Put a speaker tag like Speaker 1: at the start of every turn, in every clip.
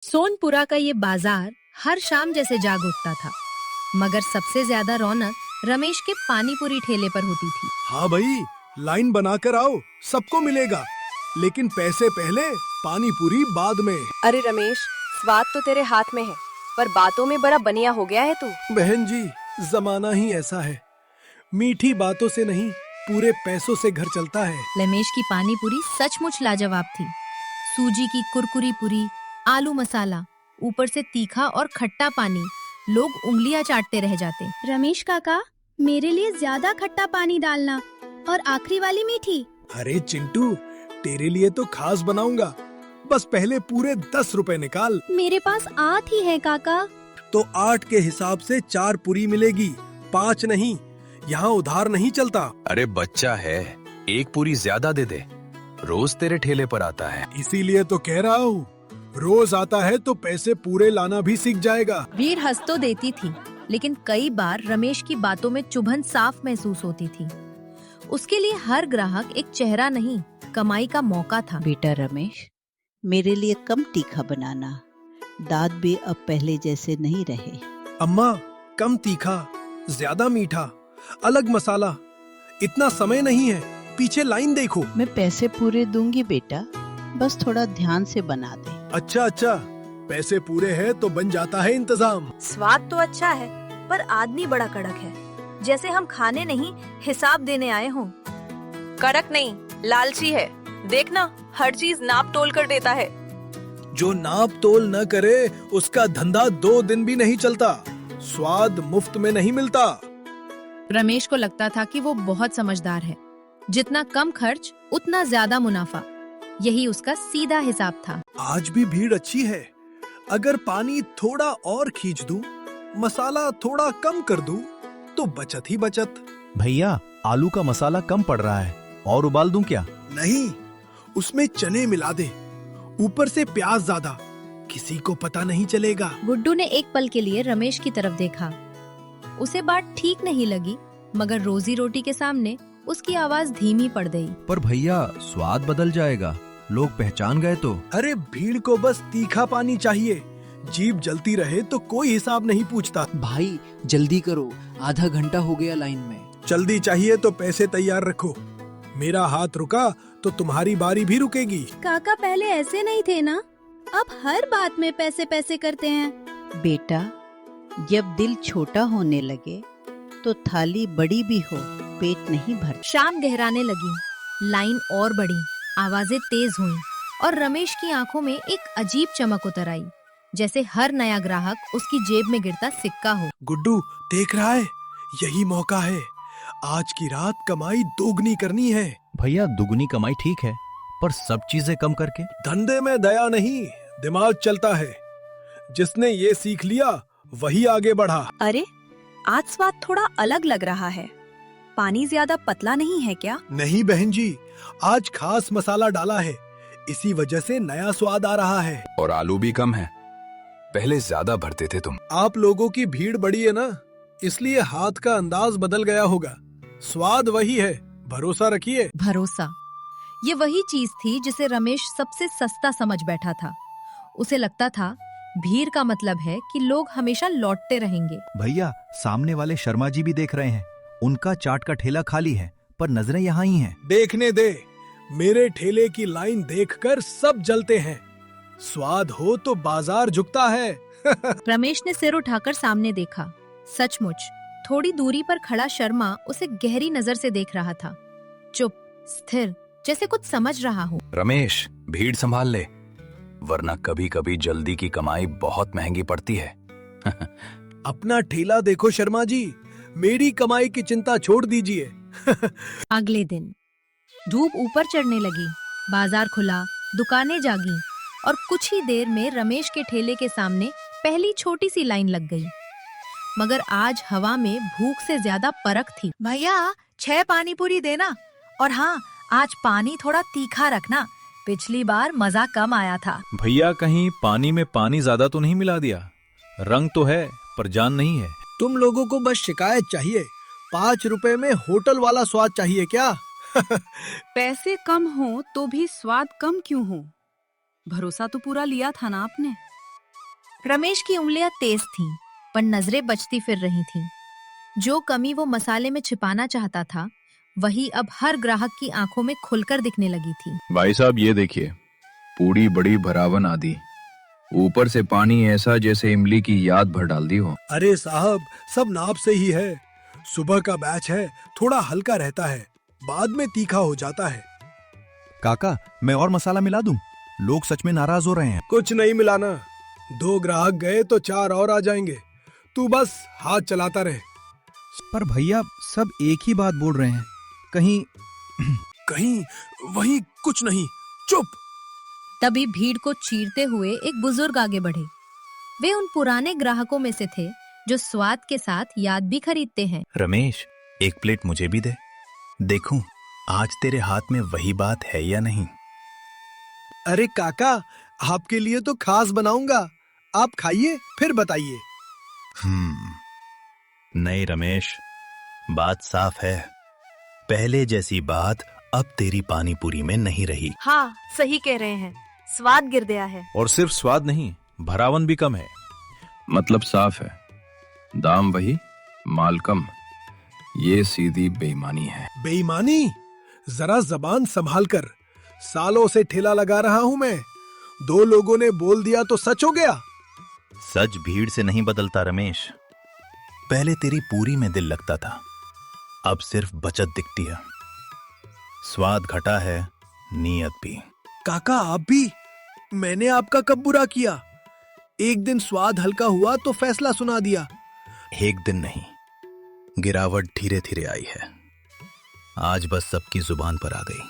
Speaker 1: सोनपुरा का ये बाजार हर शाम जैसे जाग उठता था, मगर सबसे ज्यादा रौनक रमेश के पानी पूरी ठेले पर होती थी।
Speaker 2: हाँ भाई, लाइन बनाकर आओ, सबको मिलेगा, लेकिन पैसे पहले, पानी पूरी बाद में।
Speaker 3: अरे रमेश, स्वाद तो तेरे हाथ में है, पर बातों में बड़ा बनिया हो गया है तू।
Speaker 2: बहन जी, जमाना ही ऐसा है, मीठी बातों से नहीं, पूरे पैसों से घर चलता है।
Speaker 1: रमेश की पानी पूरी सचमुच लाजवाब थी। सूजी की कुरकुरी पूरी, आलू मसाला, ऊपर से तीखा और खट्टा पानी, लोग उंगलियां चाटते रह जाते।
Speaker 4: रमेश काका, मेरे लिए ज्यादा खट्टा पानी डालना और आखिरी वाली मीठी।
Speaker 2: अरे चिंटू, तेरे लिए तो खास बनाऊंगा, बस पहले पूरे 10 रुपए निकाल।
Speaker 4: मेरे पास 8 ही है काका।
Speaker 2: तो 8 के हिसाब से 4 पूरी मिलेगी, 5 नहीं। यहाँ उधार नहीं चलता।
Speaker 5: अरे बच्चा है, एक पूरी ज्यादा दे दे, रोज तेरे ठेले पर आता है।
Speaker 2: इसीलिए तो कह रहा हूँ, रोज आता है तो पैसे पूरे लाना भी सीख जाएगा।
Speaker 1: वीर हंस तो देती थी, लेकिन कई बार रमेश की बातों में चुभन साफ महसूस होती थी। उसके लिए हर ग्राहक एक चेहरा नहीं, कमाई का मौका था।
Speaker 6: बेटा रमेश, मेरे लिए कम तीखा बनाना, दांत भी अब पहले जैसे नहीं रहे।
Speaker 2: अम्मा, कम तीखा, ज्यादा मीठा, अलग मसाला, इतना समय नहीं है, पीछे लाइन देखो।
Speaker 6: मैं पैसे पूरे दूंगी बेटा, बस थोड़ा ध्यान से बना दे।
Speaker 2: अच्छा अच्छा, पैसे पूरे हैं तो बन जाता है इंतजाम।
Speaker 3: स्वाद तो अच्छा है, पर आदमी बड़ा कड़क है, जैसे हम खाने नहीं हिसाब देने आए हों। कड़क नहीं, लालची है। देखना, हर चीज नाप तोल कर देता है।
Speaker 2: जो नाप तोल न करे, उसका धंधा 2 दिन भी नहीं चलता। स्वाद मुफ्त में नहीं मिलता।
Speaker 1: रमेश को लगता था कि वो बहुत समझदार है, जितना कम खर्च उतना ज्यादा मुनाफा, यही उसका सीधा हिसाब था।
Speaker 2: आज भी भीड़ अच्छी है, अगर पानी थोड़ा और खींच दूं, मसाला थोड़ा कम कर दूं, तो बचत ही बचत।
Speaker 7: भैया, आलू का मसाला कम पड़ रहा है, और उबाल दूं क्या?
Speaker 2: नहीं, उसमें चने मिला दे, ऊपर से प्याज ज्यादा, किसी को पता नहीं चलेगा।
Speaker 1: गुड्डू ने एक पल के लिए रमेश की तरफ देखा। उसे बात ठीक नहीं लगी, मगर रोजी रोटी के सामने उसकी आवाज धीमी पड़ गई।
Speaker 7: पर भैया, स्वाद बदल जाएगा, लोग पहचान गए तो।
Speaker 2: अरे भीड़ को बस तीखा पानी चाहिए, जीभ जलती रहे तो कोई हिसाब नहीं पूछता।
Speaker 8: भाई जल्दी करो, आधा घंटा हो गया लाइन में।
Speaker 2: जल्दी चाहिए तो पैसे तैयार रखो, मेरा हाथ रुका तो तुम्हारी बारी भी रुकेगी।
Speaker 4: काका पहले ऐसे नहीं थे ना, अब हर बात में पैसे पैसे करते हैं।
Speaker 6: बेटा, जब दिल छोटा होने लगे तो थाली बड़ी भी हो, पेट नहीं भर।
Speaker 1: शाम गहराने लगी, लाइन और बढ़ी, आवाजें तेज हुईं, और रमेश की आंखों में एक अजीब चमक उतर आई, जैसे हर नया ग्राहक उसकी जेब में गिरता सिक्का हो।
Speaker 2: गुड्डू, देख रहा है, यही मौका है, आज की रात कमाई दोगुनी करनी है।
Speaker 7: भैया, दुगनी कमाई ठीक है, पर सब चीजें कम करके।
Speaker 2: धंधे में दया नहीं, दिमाग चलता है। जिसने ये सीख लिया वही आगे बढ़ा।
Speaker 3: अरे, आज स्वाद थोड़ा अलग लग रहा है। पानी ज्यादा पतला नहीं है क्या?
Speaker 2: नहीं बहन जी, आज खास मसाला डाला है, इसी वजह से नया स्वाद आ रहा है।
Speaker 5: और आलू भी कम है, पहले ज्यादा भरते थे तुम।
Speaker 2: आप लोगों की भीड़ बढ़ी है ना, इसलिए हाथ का अंदाज बदल गया होगा। स्वाद वही है, भरोसा रखिए।
Speaker 1: भरोसा, ये वही चीज थी जिसे रमेश सबसे सस्ता समझ बैठा था। उसे लगता था भीड़ का मतलब है कि लोग हमेशा लौटते रहेंगे।
Speaker 7: भैया, सामने वाले शर्मा जी भी देख रहे हैं, उनका चाट का ठेला खाली है, पर नजरें यहाँ ही हैं।
Speaker 2: देखने दे, मेरे ठेले की लाइन देखकर सब जलते हैं। स्वाद हो तो बाजार झुकता है।
Speaker 1: रमेश ने सिर उठाकर सामने देखा। सचमुच थोड़ी दूरी पर खड़ा शर्मा उसे गहरी नजर से देख रहा था, चुप, स्थिर, जैसे कुछ समझ रहा हो।
Speaker 5: रमेश, भीड़ संभाल ले, वरना कभी कभी जल्दी की कमाई बहुत महंगी पड़ती है।
Speaker 2: अपना ठेला देखो शर्मा जी, मेरी कमाई की चिंता छोड़ दीजिए।
Speaker 1: अगले दिन धूप ऊपर चढ़ने लगी, बाजार खुला, दुकानें जागी, और कुछ ही देर में रमेश के ठेले के सामने पहली छोटी सी लाइन लग गई। मगर आज हवा में भूख से ज्यादा परख थी।
Speaker 3: भैया, 6 पानी पूरी देना, और हाँ, आज पानी थोड़ा तीखा रखना, पिछली बार मजा कम आया था।
Speaker 7: भैया, कहीं पानी में पानी ज्यादा तो नहीं मिला दिया? रंग तो है, पर जान नहीं है।
Speaker 2: तुम लोगों को बस शिकायत चाहिए, 5 रुपए में होटल वाला स्वाद चाहिए क्या?
Speaker 3: पैसे कम हो तो भी स्वाद कम क्यों हो? भरोसा तो पूरा लिया था ना आपने।
Speaker 1: रमेश की उंगलियां तेज थीं, पर नजरें बचती फिर रही थीं। जो कमी वो मसाले में छिपाना चाहता था, वही अब हर ग्राहक की आंखों में खुलकर दिखने लगी थी।
Speaker 5: भाई साहब ये देखिए, पूरी बड़ी भरावन आदि, ऊपर से पानी ऐसा जैसे इमली की याद भर डाल दी हो।
Speaker 2: अरे साहब, सब नाप से ही है। सुबह का बैच है, थोड़ा हल्का रहता है, बाद में तीखा हो जाता है।
Speaker 7: काका, मैं और मसाला मिला दूं? लोग सच में नाराज हो रहे हैं।
Speaker 2: कुछ नहीं मिलाना, 2 ग्राहक गए तो 4 और आ जाएंगे। तू बस हाथ चलाता रहे।
Speaker 7: पर भैया, सब एक ही बात बोल रहे हैं। कहीं
Speaker 2: वही कुछ नहीं, चुप।
Speaker 1: तभी भीड़ को चीरते हुए एक बुजुर्ग आगे बढ़े। वे उन पुराने ग्राहकों में से थे जो स्वाद के साथ याद भी खरीदते हैं।
Speaker 9: रमेश, एक प्लेट मुझे भी दे, देखूं आज तेरे हाथ में वही बात है या नहीं।
Speaker 2: अरे काका, आपके लिए तो खास बनाऊंगा, आप खाइए फिर बताइए।
Speaker 9: नहीं रमेश, बात साफ है, पहले जैसी बात अब तेरी पानी पूरी में नहीं रही।
Speaker 3: हाँ, सही कह रहे हैं, स्वाद गिर गया है।
Speaker 10: और सिर्फ स्वाद नहीं, भरावन भी कम है।
Speaker 5: मतलब साफ है, दाम वही, माल कम। ये सीधी बेईमानी है।
Speaker 2: बेईमानी? जरा जबान संभाल कर, सालों से ठेला लगा रहा हूं मैं। 2 लोगों ने बोल दिया तो सच हो गया।
Speaker 9: सच भीड़ से नहीं बदलता रमेश। पहले तेरी पूरी में दिल लगता था, अब सिर्फ बचत दिखती है। स्वाद घटा है, नीयत भी।
Speaker 2: काका आप भी? मैंने आपका कब बुरा किया? एक दिन स्वाद हल्का हुआ तो फैसला सुना दिया।
Speaker 9: एक दिन नहीं, गिरावट धीरे धीरे आई है, आज बस सबकी जुबान पर आ गई।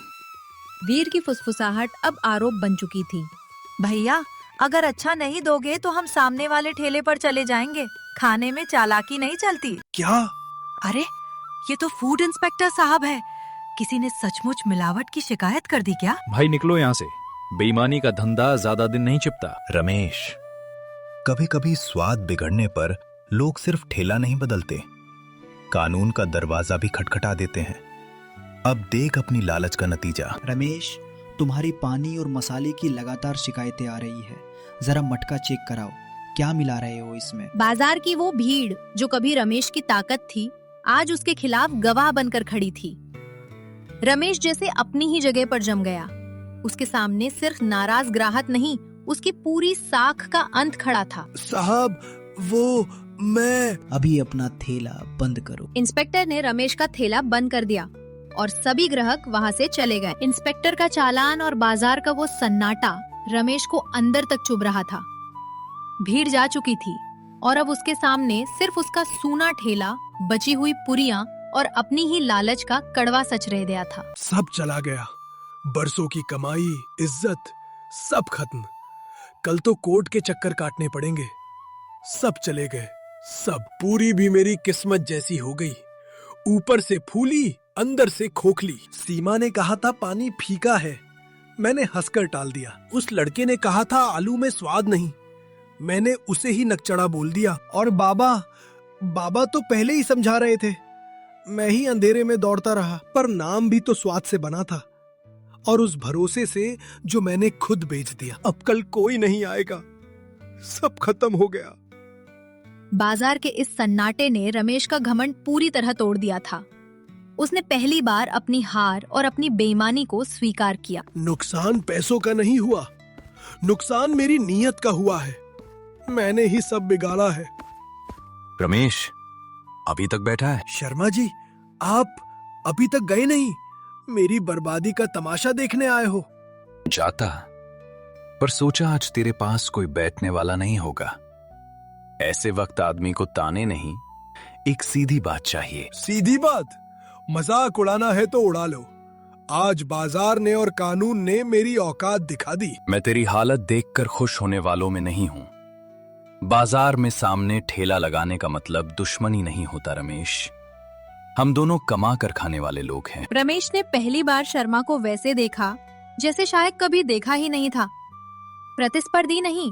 Speaker 1: वीर की फुसफुसाहट अब आरोप बन चुकी थी।
Speaker 3: भैया, अगर अच्छा नहीं दोगे तो हम सामने वाले ठेले पर चले जाएंगे। खाने में चालाकी नहीं चलती।
Speaker 2: क्या?
Speaker 3: अरे, ये तो फूड इंस्पेक्टर साहब है। किसी ने सचमुच मिलावट की शिकायत कर दी क्या?
Speaker 10: भाई निकलो यहाँ से, बेईमानी का धंधा ज्यादा दिन नहीं छिपता।
Speaker 9: रमेश, कभी कभी स्वाद बिगड़ने पर लोग सिर्फ ठेला नहीं बदलते, कानून का दरवाजा भी खटखटा देते हैं। अब देख अपनी लालच का नतीजा।
Speaker 8: रमेश, तुम्हारी पानी और मसाले की लगातार शिकायतें आ रही है, जरा मटका चेक कराओ, क्या मिला रहे हो इसमें?
Speaker 1: बाजार की वो भीड़ जो कभी रमेश की ताकत थी, आज उसके खिलाफ गवाह बनकर खड़ी थी। रमेश जैसे अपनी ही जगह पर जम गया। उसके सामने सिर्फ नाराज ग्राहक नहीं, उसकी पूरी साख का अंत खड़ा था।
Speaker 2: साहब, वो मैं...
Speaker 8: अभी अपना ठेला बंद करो।
Speaker 1: इंस्पेक्टर ने रमेश का ठेला बंद कर दिया और सभी ग्राहक वहाँ से चले गए। इंस्पेक्टर का चालान और बाजार का वो सन्नाटा रमेश को अंदर तक चुभ रहा था। भीड़ जा चुकी थी और अब उसके सामने सिर्फ उसका सूना ठेला, बची हुई पुरियां और अपनी ही लालच का कड़वा सच रह गया था।
Speaker 2: सब चला गया, बरसों की कमाई, इज्जत, सब खत्म। कल तो कोर्ट के चक्कर काटने पड़ेंगे। सब चले गए, सब। पूरी भी मेरी किस्मत जैसी हो गई, ऊपर से फूली, अंदर से खोखली। सीमा ने कहा था पानी फीका है, मैंने हंसकर टाल दिया। उस लड़के ने कहा था आलू में स्वाद नहीं, मैंने उसे ही नकचड़ा बोल दिया। और बाबा तो पहले ही समझा रहे थे, मैं ही अंधेरे में दौड़ता रहा। पर नाम भी तो स्वाद से बना था, और उस भरोसे से जो मैंने खुद बेच दिया। अब कल कोई नहीं आएगा, सब खत्म हो गया।
Speaker 1: बाजार के इस सन्नाटे ने रमेश का घमंड पूरी तरह तोड़ दिया था। उसने पहली बार अपनी हार और अपनी बेईमानी को स्वीकार किया।
Speaker 2: नुकसान पैसों का नहीं हुआ, नुकसान मेरी नीयत का हुआ है। मैंने ही सब बिगाड़ा है।
Speaker 5: रमेश अभी तक बैठा है?
Speaker 2: शर्मा जी, आप अभी तक गए नहीं? मेरी बर्बादी का तमाशा देखने आए हो?
Speaker 5: जाता, पर सोचा आज तेरे पास कोई बैठने वाला नहीं होगा। ऐसे वक्त आदमी को ताने नहीं, एक सीधी बात चाहिए।
Speaker 2: सीधी बात? मजाक उड़ाना है तो उड़ा लो। आज बाजार ने और कानून ने मेरी औकात दिखा दी।
Speaker 5: मैं तेरी हालत देखकर खुश होने वालों में नहीं हूं। बाजार में सामने ठेला लगाने का मतलब दुश्मनी नहीं होता रमेश, हम दोनों कमा कर खाने वाले लोग हैं।
Speaker 1: रमेश ने पहली बार शर्मा को वैसे देखा जैसे शायद कभी देखा ही नहीं था। प्रतिस्पर्धी नहीं,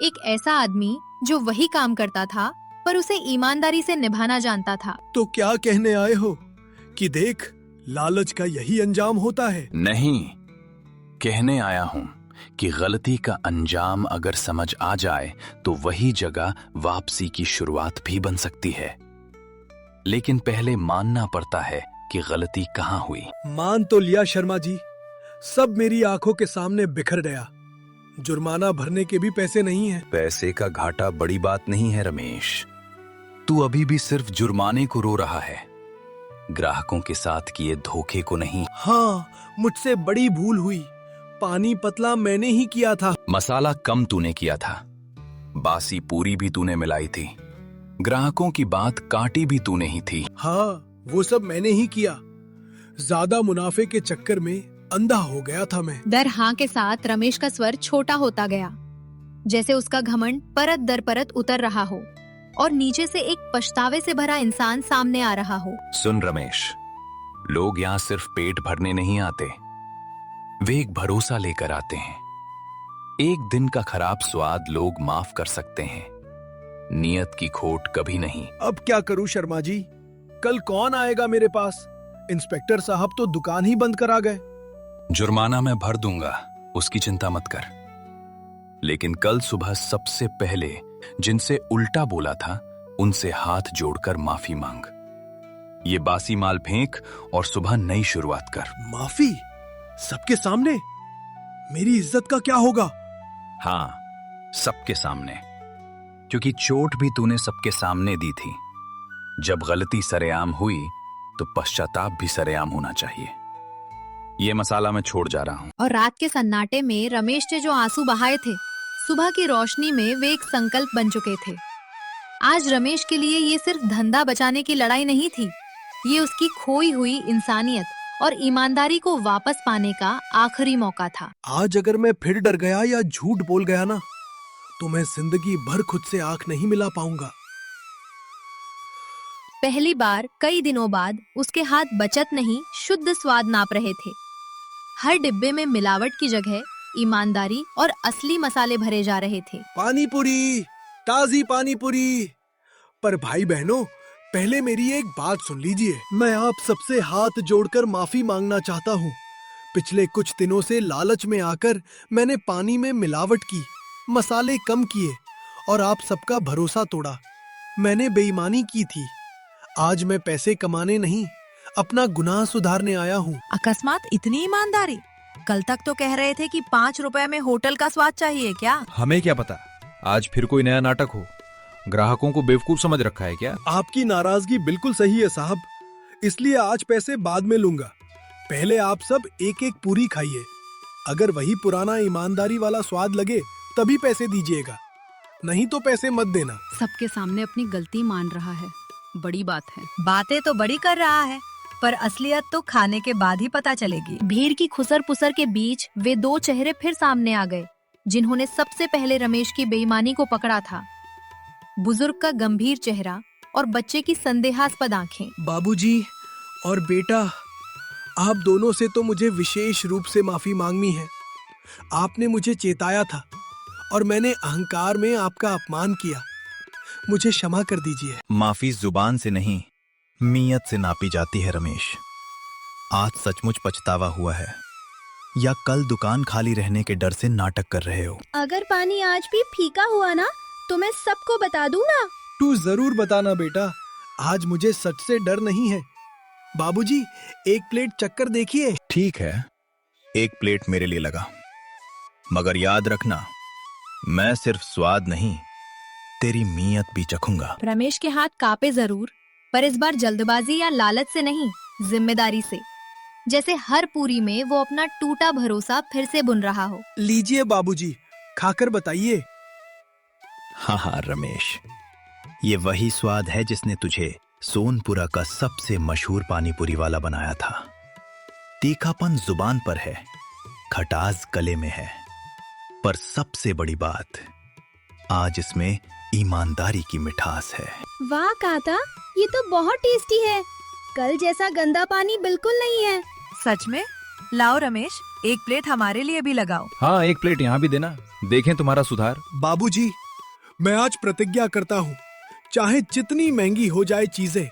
Speaker 1: एक ऐसा आदमी जो वही काम करता था पर उसे ईमानदारी से निभाना जानता था।
Speaker 2: तो क्या कहने आए हो कि देख, लालच का यही अंजाम होता है?
Speaker 5: नहीं, कहने आया हूं कि गलती का अंजाम अगर समझ आ जाए तो वही जगह वापसी की शुरुआत भी बन सकती है। लेकिन पहले मानना पड़ता है कि गलती कहाँ हुई।
Speaker 2: मान तो लिया शर्मा जी, सब मेरी आंखों के सामने बिखर गया। जुर्माना भरने के भी पैसे नहीं हैं।
Speaker 5: पैसे का घाटा बड़ी बात नहीं है रमेश। तू अभी भी सिर्फ जुर्माने को रो रहा है, ग्राहकों के साथ किए धोखे को नहीं।
Speaker 2: हाँ, मुझसे बड़ी भूल हुई। पानी पतला मैंने ही किया था।
Speaker 5: मसाला कम तूने किया था, बासी पूरी भी तूने मिलाई थी, ग्राहकों की बात काटी भी तूने ही थी।
Speaker 2: हाँ, वो सब मैंने ही किया। ज्यादा मुनाफे के चक्कर में अंधा हो गया था मैं।
Speaker 1: दर हाँ के साथ रमेश का स्वर छोटा होता गया, जैसे उसका घमंड परत दर परत उतर रहा हो और नीचे से एक पछतावे से भरा इंसान सामने आ रहा हो।
Speaker 5: सुन रमेश, लोग यहाँ सिर्फ पेट भरने नहीं आते, वे एक भरोसा लेकर आते हैं। एक दिन का खराब स्वाद लोग माफ कर सकते हैं, नियत की खोट कभी नहीं।
Speaker 2: अब क्या करूं शर्मा जी? कल कौन आएगा मेरे पास? इंस्पेक्टर साहब तो दुकान ही बंद करा गए।
Speaker 5: जुर्माना मैं भर दूंगा, उसकी चिंता मत कर। लेकिन कल सुबह सबसे पहले जिनसे उल्टा बोला था उनसे हाथ जोड़कर माफी मांग। ये बासी माल फेंक और सुबह नई शुरुआत कर।
Speaker 2: माफी? सबके सामने? मेरी इज्जत का क्या होगा?
Speaker 5: हाँ, सबके सामने, क्योंकि चोट भी तूने सबके सामने दी थी। जब गलती सरेआम हुई तो पश्चाताप भी सरेआम होना चाहिए। ये मसाला मैं छोड़ जा रहा हूँ।
Speaker 1: और रात के सन्नाटे में रमेश ने जो आंसू बहाए थे, सुबह की रोशनी में वे एक संकल्प बन चुके थे। आज रमेश के लिए ये सिर्फ धंधा बचाने की लड़ाई नहीं थी, ये उसकी खोई हुई इंसानियत और ईमानदारी को वापस पाने का आखिरी मौका था।
Speaker 2: आज अगर मैं फिर डर गया या झूठ बोल गया ना, तो मैं जिंदगी भर खुद से आंख नहीं मिला पाऊंगा।
Speaker 1: पहली बार कई दिनों बाद उसके हाथ बचत नहीं, शुद्ध स्वाद नाप रहे थे। हर डिब्बे में मिलावट की जगह ईमानदारी और असली मसाले भरे जा रहे थे।
Speaker 2: पानी पूरी, ताजी पानी पूरी। पर भाई बहनों, पहले मेरी एक बात सुन लीजिए। मैं आप सबसे हाथ जोड़कर माफी मांगना चाहता हूँ। पिछले कुछ दिनों से लालच में आकर मैंने पानी में मिलावट की, मसाले कम किए और आप सबका भरोसा तोड़ा। मैंने बेईमानी की थी। आज मैं पैसे कमाने नहीं, अपना गुनाह सुधारने आया हूँ।
Speaker 3: अकस्मात इतनी ईमानदारी? कल तक तो कह रहे थे कि 5 रुपए में होटल का स्वाद चाहिए। क्या
Speaker 10: हमें क्या पता, आज फिर कोई नया नाटक हो। ग्राहकों को बेवकूफ समझ रखा है क्या?
Speaker 2: आपकी नाराजगी बिल्कुल सही है साहब, इसलिए आज पैसे बाद में लूंगा। पहले आप सब एक एक पूरी खाइए। अगर वही पुराना ईमानदारी वाला स्वाद लगे तभी पैसे दीजिएगा, नहीं तो पैसे मत देना।
Speaker 11: सबके सामने अपनी गलती मान रहा है, बड़ी बात है।
Speaker 3: बातें तो बड़ी कर रहा है, पर असलियत तो खाने के बाद ही पता चलेगी।
Speaker 1: भीड़ की खुसर पुसर के बीच वे दो चेहरे फिर सामने आ गए, जिन्होंने सबसे पहले रमेश की बेईमानी को पकड़ा था। बुजुर्ग का गंभीर चेहरा और बच्चे की संदेहास्पद आंखें।
Speaker 2: बाबूजी और बेटा, आप दोनों से तो मुझे विशेष रूप से माफी मांगनी है। आपने मुझे चेताया था और मैंने अहंकार में आपका अपमान किया। मुझे क्षमा कर दीजिए।
Speaker 9: माफी जुबान से नहीं, नीयत से नापी जाती है रमेश। आज सचमुच पछतावा हुआ है या कल दुकान खाली रहने के डर से नाटक कर रहे हो?
Speaker 4: अगर पानी आज भी फीका हुआ ना, तो मैं सबको बता दूंगा।
Speaker 2: तू जरूर बताना बेटा, आज मुझे सच से डर नहीं है। बाबूजी, एक प्लेट चक्कर देखिए।
Speaker 9: ठीक है, एक प्लेट मेरे लिए लगा, मगर याद रखना, मैं सिर्फ स्वाद नहीं, तेरी नीयत भी चखूंगा।
Speaker 1: रमेश के हाथ कांपे जरूर, पर इस बार जल्दबाजी या लालच से नहीं, जिम्मेदारी से। जैसे हर पूरी में वो अपना टूटा भरोसा फिर से बुन रहा हो।
Speaker 2: लीजिए बाबूजी, खाकर बताइए।
Speaker 9: हाँ रमेश, ये वही स्वाद है जिसने तुझे सोनपुरा का सबसे मशहूर पानीपुरी वाला बनाया था। तीखापन जुबान पर है, खटास गले में है, पर सबसे बड़ी बात, आज इसमें ईमानदारी की मिठास है।
Speaker 4: वाह काका, ये तो बहुत टेस्टी है। कल जैसा गंदा पानी बिल्कुल नहीं है।
Speaker 3: सच में? लाओ रमेश, एक प्लेट हमारे लिए भी लगाओ।
Speaker 10: हाँ, एक प्लेट यहाँ भी देना, देखें तुम्हारा सुधार।
Speaker 2: बाबूजी, मैं आज प्रतिज्ञा करता हूँ, चाहे जितनी महंगी हो जाए चीजें,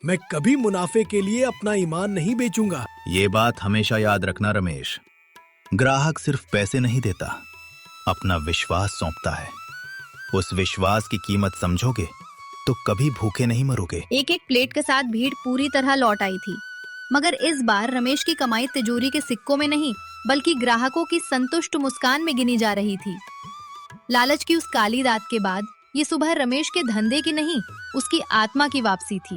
Speaker 2: मैं कभी मुनाफे के लिए अपना ईमान नहीं बेचूंगा।
Speaker 9: ये बात हमेशा याद रखना रमेश, ग्राहक सिर्फ पैसे नहीं देता, अपना विश्वास सौंपता है। उस विश्वास की कीमत समझोगे तो कभी भूखे नहीं मरोगे।
Speaker 1: एक एक प्लेट के साथ भीड़ पूरी तरह लौट आई थी, मगर इस बार रमेश की कमाई तिजोरी के सिक्कों में नहीं बल्कि ग्राहकों की संतुष्ट मुस्कान में गिनी जा रही थी। लालच की उस काली रात के बाद ये सुबह रमेश के धंधे की नहीं, उसकी आत्मा की वापसी थी।